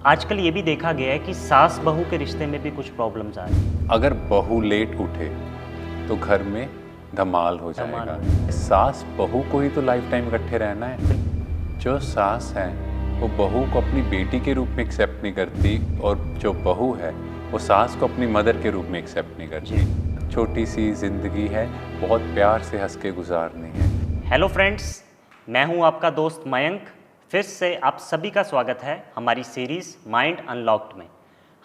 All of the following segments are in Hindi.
आजकल ये भी देखा गया है कि सास बहू के रिश्ते में भी कुछ प्रॉब्लम्स आ रही हैं। अगर बहू लेट उठे तो घर में धमाल हो धमाल जाएगा। हो सास बहू को ही तो लाइफ टाइम इकट्ठे रहना है। जो सास है वो बहू को अपनी बेटी के रूप में एक्सेप्ट नहीं करती और जो बहू है वो सास को अपनी मदर के रूप में एक्सेप्ट नहीं करती। छोटी सी जिंदगी है, बहुत प्यार से हंस के गुजारनी है। हेलो फ्रेंड्स, मैं हूं आपका दोस्त मयंक। फिर से आप सभी का स्वागत है हमारी सीरीज़ माइंड अनलॉक्ड में।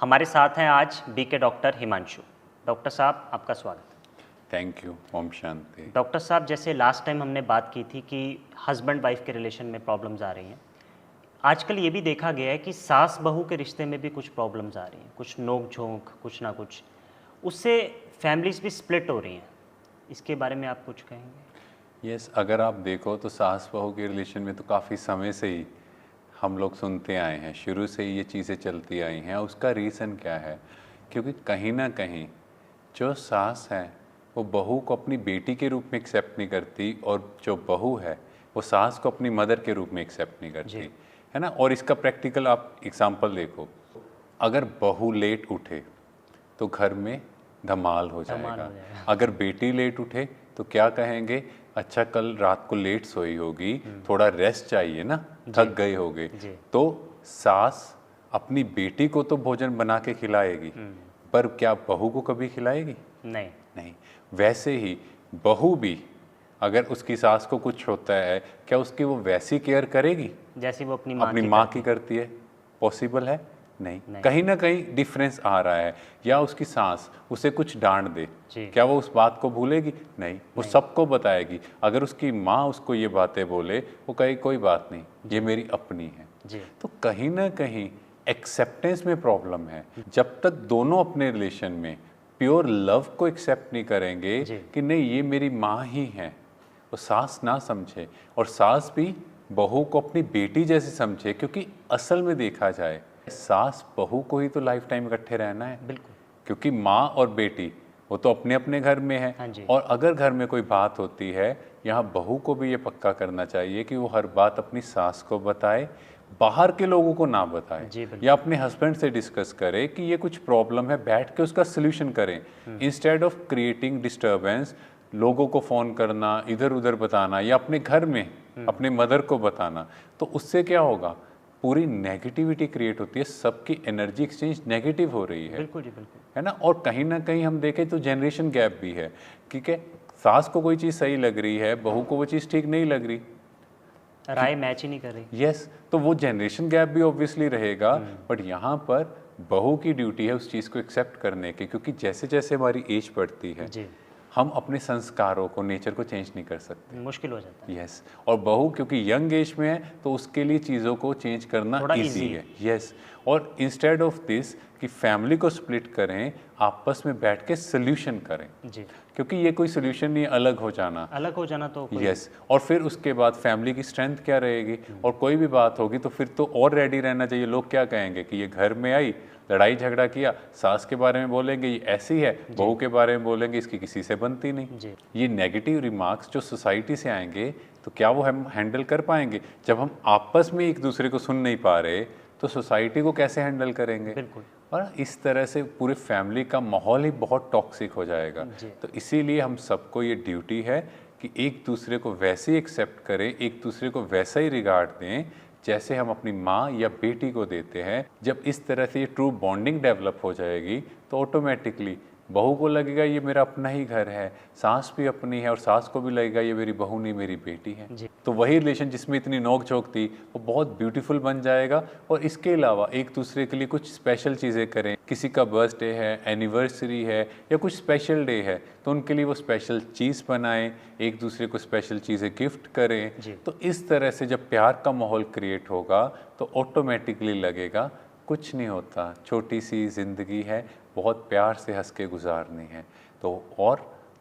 हमारे साथ हैं आज बीके डॉक्टर हिमांशु। डॉक्टर साहब, आपका स्वागत है। Thank you. ओम शांति। डॉक्टर साहब, जैसे लास्ट टाइम हमने बात की थी कि हस्बैंड वाइफ के रिलेशन में प्रॉब्लम्स आ रही हैं, आजकल ये भी देखा गया है कि सास बहू के रिश्ते में भी कुछ प्रॉब्लम्स आ रही हैं, कुछ नोक झोंक, कुछ ना कुछ, उससे फैमिलीज भी स्प्लिट हो रही हैं। इसके बारे में आप कुछ कहेंगे? यस, अगर आप देखो तो सास बहू के रिलेशन में तो काफ़ी समय से ही हम लोग सुनते आए हैं, शुरू से ही ये चीज़ें चलती आई हैं। उसका रीज़न क्या है? क्योंकि कहीं ना कहीं जो सास है वो बहू को अपनी बेटी के रूप में एक्सेप्ट नहीं करती और जो बहू है वो सास को अपनी मदर के रूप में एक्सेप्ट नहीं करती, है ना। और इसका प्रैक्टिकल आप एग्जांपल देखो, अगर बहू लेट उठे तो घर में धमाल हो जाएगा। अगर बेटी लेट उठे तो क्या कहेंगे, अच्छा कल रात को लेट सोई होगी, थोड़ा रेस्ट चाहिए ना, थक गए होगे। तो सास अपनी बेटी को तो भोजन बना के खिलाएगी, पर क्या बहू को कभी खिलाएगी? नहीं। नहीं। वैसे ही बहू भी अगर उसकी सास को कुछ होता है, क्या उसकी वो वैसी केयर करेगी जैसे वो अपनी माँ की करती है? पॉसिबल है? नहीं। कहीं ना कहीं डिफरेंस आ रहा है। या उसकी सास उसे कुछ डांट दे, क्या वो उस बात को भूलेगी? नहीं, वो सबको बताएगी। अगर उसकी माँ उसको ये बातें बोले, वो कहे कोई बात नहीं, ये मेरी अपनी है। तो कहीं ना कहीं एक्सेप्टेंस में प्रॉब्लम है। जब तक दोनों अपने रिलेशन में प्योर लव को एक्सेप्ट नहीं करेंगे कि नहीं ये मेरी माँ ही है, वो सास ना समझे और सास भी बहू को अपनी बेटी जैसे समझे। क्योंकि असल में देखा जाए सास बहू को ही तो लाइफ टाइम इकट्ठे रहना है। बिल्कुल। क्योंकि माँ और बेटी वो तो अपने अपने घर में है। और अगर घर में कोई बात होती है, यहाँ बहू को भी ये पक्का करना चाहिए कि वो हर बात अपनी सास को बताए, बाहर के लोगों को ना बताए। या अपने हस्बैंड से डिस्कस करे कि ये कुछ प्रॉब्लम है, बैठ के उसका सोल्यूशन करें, इंस्टेड ऑफ क्रिएटिंग डिस्टर्बेंस। लोगों को फ़ोन करना, इधर उधर बताना, या अपने घर में अपने मदर को बताना, तो उससे क्या होगा, पूरी नेगेटिविटी क्रिएट होती है, सबकी एनर्जी एक्सचेंज नेगेटिव हो रही है। बिल्कुल जी, बिल्कुल, है ना। और कहीं ना कहीं हम देखें तो जनरेशन गैप भी है। ठीक है, सास को कोई चीज़ सही लग रही है, बहू को वो चीज़ ठीक नहीं लग रही, राय मैच ही नहीं कर रही। यस, तो वो जनरेशन गैप भी ऑब्वियसली रहेगा। बट यहाँ पर बहू की ड्यूटी है उस चीज़ को एक्सेप्ट करने की, क्योंकि जैसे जैसे हमारी एज बढ़ती है हम अपने संस्कारों को, नेचर को चेंज नहीं कर सकते, मुश्किल हो जाता है। यस। और बहू क्योंकि यंग एज में है तो उसके लिए चीज़ों को चेंज करना इजी है, यस। और इंस्टेड ऑफ दिस कि फैमिली को स्प्लिट करें, आपस में बैठ के सोल्यूशन करें जी। क्योंकि ये कोई सोल्यूशन नहीं, अलग हो जाना तो यस। और फिर उसके बाद फैमिली की स्ट्रेंथ क्या रहेगी, और कोई भी बात होगी तो फिर तो और रेडी रहना चाहिए। लोग क्या कहेंगे कि ये घर में आई, लड़ाई झगड़ा किया, सास के बारे में बोलेंगे ये ऐसी है, बहू के बारे में बोलेंगे इसकी किसी से बनती नहीं। ये नेगेटिव रिमार्क्स जो सोसाइटी से आएंगे तो क्या वो हम हैंडल कर पाएंगे? जब हम आपस में एक दूसरे को सुन नहीं पा रहे तो सोसाइटी को कैसे हैंडल करेंगे? बिल्कुल। और इस तरह से पूरे फैमिली का माहौल ही बहुत टॉक्सिक हो जाएगा। तो इसीलिए हम सबको ये ड्यूटी है कि एक दूसरे को वैसे ही एक्सेप्ट करें, एक दूसरे को वैसा ही रिगार्ड दें जैसे हम अपनी माँ या बेटी को देते हैं। जब इस तरह से ये ट्रू बॉन्डिंग डेवलप हो जाएगी तो ऑटोमेटिकली बहू को लगेगा ये मेरा अपना ही घर है, सास भी अपनी है, और सास को भी लगेगा ये मेरी बहू नहीं मेरी बेटी है। तो वही रिलेशन जिसमें इतनी नोक झोंक थी वो बहुत ब्यूटीफुल बन जाएगा। और इसके अलावा एक दूसरे के लिए कुछ स्पेशल चीज़ें करें, किसी का बर्थडे है, एनिवर्सरी है, या कुछ स्पेशल डे है तो उनके लिए वो स्पेशल चीज़ बनाएं, एक दूसरे को स्पेशल चीज़ें गिफ्ट करें। तो इस तरह से जब प्यार का माहौल क्रिएट होगा तो ऑटोमेटिकली लगेगा कुछ नहीं होता, छोटी सी ज़िंदगी है, बहुत प्यार से हंस के गुजारनी है। तो और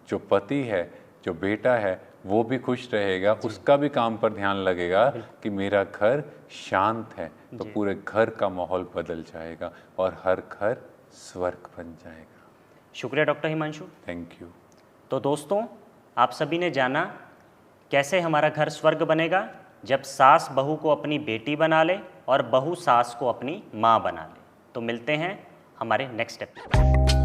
जो पति है, जो बेटा है, वो भी खुश रहेगा, उसका भी काम पर ध्यान लगेगा कि मेरा घर शांत है, तो पूरे घर का माहौल बदल जाएगा और हर घर स्वर्ग बन जाएगा। शुक्रिया डॉक्टर हिमांशु, थैंक यू। तो दोस्तों, आप सभी ने जाना कैसे हमारा घर स्वर्ग बनेगा जब सास बहू को अपनी बेटी बना ले और बहू सास को अपनी माँ बना ले। तो मिलते हैं हमारे नेक्स्ट एपिसोड।